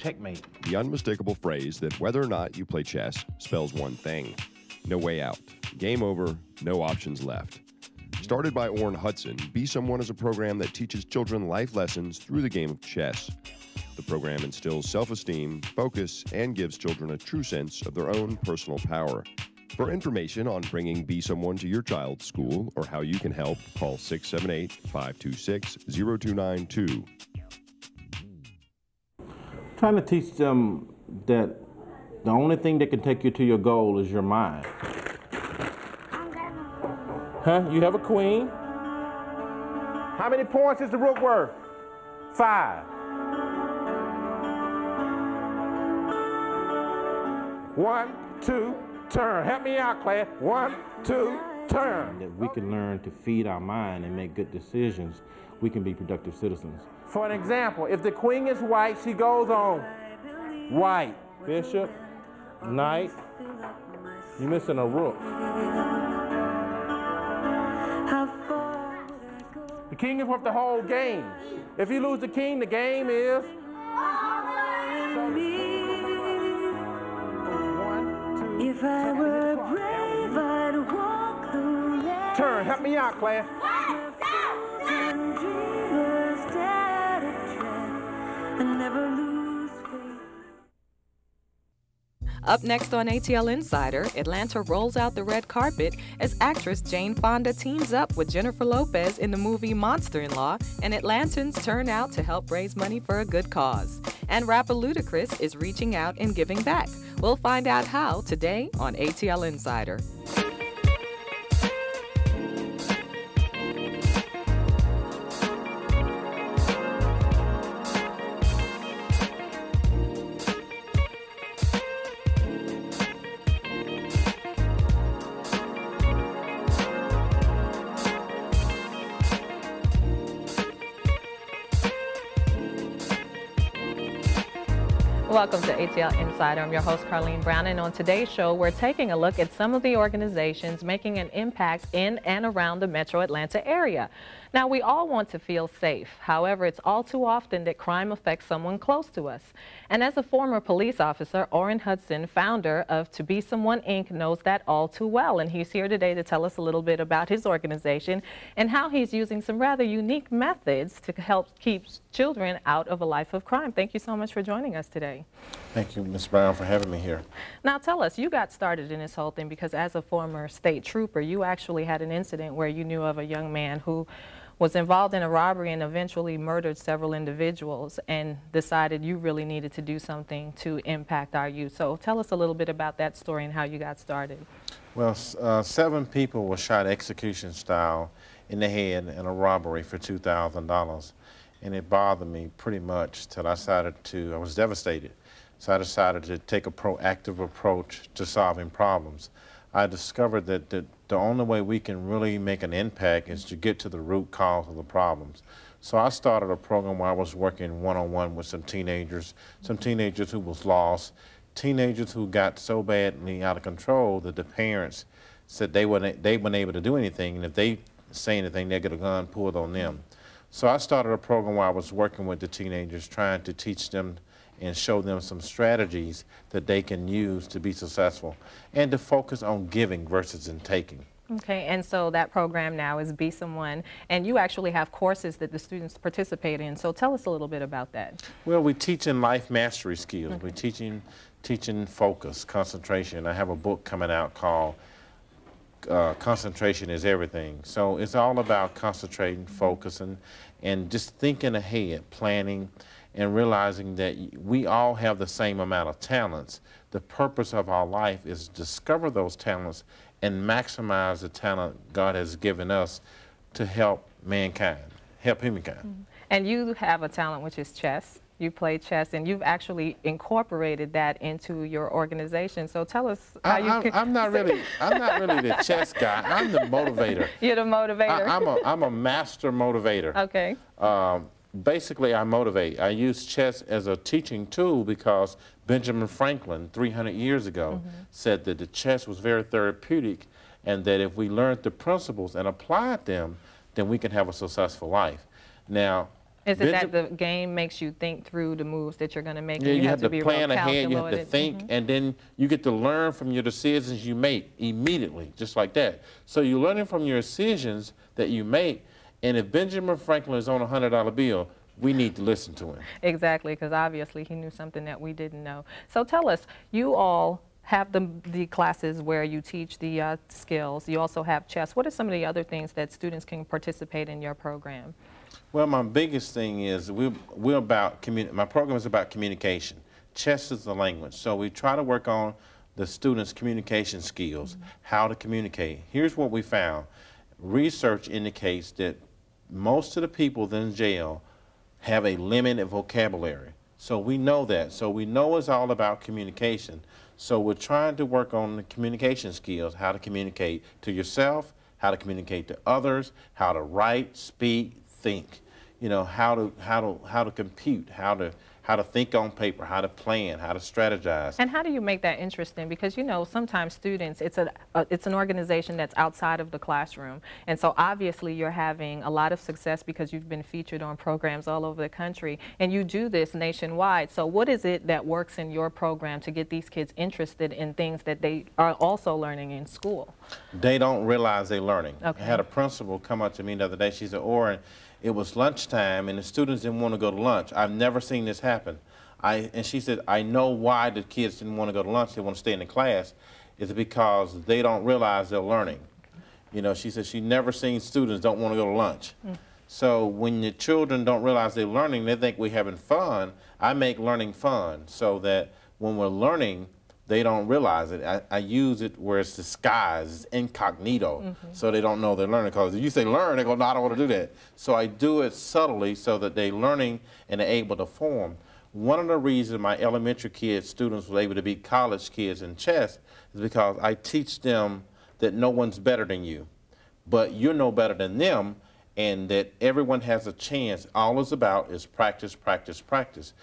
Checkmate. The unmistakable phrase that whether or not you play chess spells one thing: no way out. Game over, no options left. Started by Orrin Hudson, Be Someone is a program that teaches children life lessons through the game of chess. The program instills self-esteem, focus, and gives children a true sense of their own personal power. For information on bringing Be Someone to your child's school or how you can help, call 678-526-0292. Trying to teach them that the only thing that can take you to your goal is your mind. Huh? You have a queen? How many points is the rook worth? 5. 1, 2, turn. Help me out, class. 1, 2, turn. That we can learn to feed our mind and make good decisions, we can be productive citizens. For an example, if the queen is white, she goes on white. Bishop, knight, you're missing a rook. The king is worth the whole game. If you lose the king, the game is... If I were brave, I'd walk the land. Turn, help me out, class. Up next on ATL Insider, Atlanta rolls out the red carpet as actress Jane Fonda teams up with Jennifer Lopez in the movie Monster-in-Law, and Atlantans turn out to help raise money for a good cause. And rapper Ludacris is reaching out and giving back. We'll find out how today on ATL Insider. Welcome to ATL Insider. I'm your host, Carlene Brown, and on today's show, we're taking a look at some of the organizations making an impact in and around the metro Atlanta area. Now, we all want to feel safe. However, it's all too often that crime affects someone close to us. And as a former police officer, Orrin Hudson, founder of To Be Someone, Inc., knows that all too well. And he's here today to tell us a little bit about his organization and how he's using some rather unique methods to help keep children out of a life of crime. Thank you so much for joining us today. Thank you, Ms. Brown, for having me here. Now tell us, you got started in this whole thing because as a former state trooper, you actually had an incident where you knew of a young man who was involved in a robbery and eventually murdered several individuals and decided you really needed to do something to impact our youth. So tell us a little bit about that story and how you got started. Well, 7 people were shot execution style in the head in a robbery for $2,000. And it bothered me pretty much till I was devastated. So I decided to take a proactive approach to solving problems. I discovered that the only way we can really make an impact is to get to the root cause of the problems. So I started a program where I was working one-on-one with some teenagers who was lost, teenagers who got so badly out of control that the parents said they weren't able to do anything, and if they say anything, they get a gun pulled on them. So I started a program where I was working with the teenagers, trying to teach them and show them some strategies that they can use to be successful and to focus on giving versus in taking. Okay, and so that program now is Be Someone, and you actually have courses that the students participate in. So tell us a little bit about that. Well, we're teaching life mastery skills. Okay. We're teaching focus, concentration. I have a book coming out called Concentration is Everything. So it's all about concentrating, focusing, and just thinking ahead, planning, and realizing that we all have the same amount of talents. The purpose of our life is to discover those talents and maximize the talent God has given us to help mankind, help humankind. Mm-hmm. And you have a talent which is chess. You play chess, and you've actually incorporated that into your organization. So tell us how you can... I'm not really the chess guy. I'm the motivator. You're the motivator. I'm a master motivator. Okay. Basically, I motivate. I use chess as a teaching tool because Benjamin Franklin, 300 years ago, said that the chess was very therapeutic, and that if we learned the principles and applied them, then we can have a successful life. Now, Is it that the game makes you think through the moves that you're going to make? Yeah, and you have to be plan real ahead, you have to think, and then you get to learn from your decisions you make immediately, just like that. So you're learning from your decisions that you make, and if Benjamin Franklin is on a $100 bill, we need to listen to him. Exactly, because obviously he knew something that we didn't know. So tell us, you all have the classes where you teach the skills. You also have chess. What are some of the other things that students can participate in your program? Well, my biggest thing is we're about my program is about communication. Chess is the language, so we try to work on the students' communication skills, how to communicate. Here's what we found. Research indicates that most of the people in jail have a limited vocabulary. So we know that. So we know it's all about communication. So we're trying to work on the communication skills, how to communicate to yourself, how to communicate to others, how to write, speak, think, you know, how to compute, how to think on paper, how to plan, how to strategize. And how do you make that interesting? Because, you know, sometimes students, it's an organization that's outside of the classroom. And so obviously you're having a lot of success because you've been featured on programs all over the country. And you do this nationwide. So what is it that works in your program to get these kids interested in things that they are also learning in school? They don't realize they're learning. Okay. I had a principal come up to me the other day. She said, Orrin, it was lunchtime and the students didn't want to go to lunch. I've never seen this happen. And she said, I know why the kids didn't want to go to lunch. They want to stay in the class. It's because they don't realize they're learning. You know, she said she never seen students don't want to go to lunch. So when the children don't realize they're learning, they think we're having fun. I make learning fun so that when we're learning, they don't realize it. I use it where it's disguised, it's incognito, so they don't know they're learning. Because if you say learn, they go, no, I don't want to do that. So I do it subtly so that they're learning and they're able to form. One of the reasons my elementary kids, students were able to beat college kids in chess is because I teach them that no one's better than you, but you're no better than them, and that everyone has a chance. All it's about is practice, practice, practice.